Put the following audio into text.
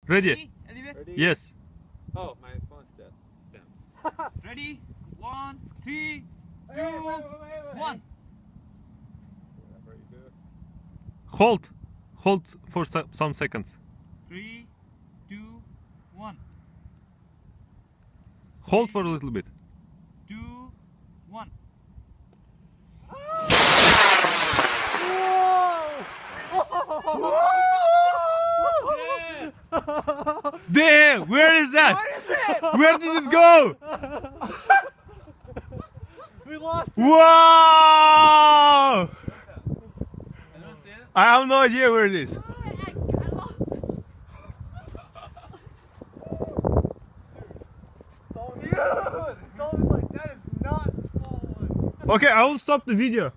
Ready? Ready? Yes. Oh, my phone's dead. Damn. Ready? 1, 3, 2, 1. Whatever you do. Hold. Hold for some seconds. 3, 2, 1. Hold for a little bit. 2, 1. Damn! Where is that? What is it? Where did it go? We lost it. Wow! I don't see it. I have no idea where it is. It's always like, that is not a small one. Okay, I will stop the video.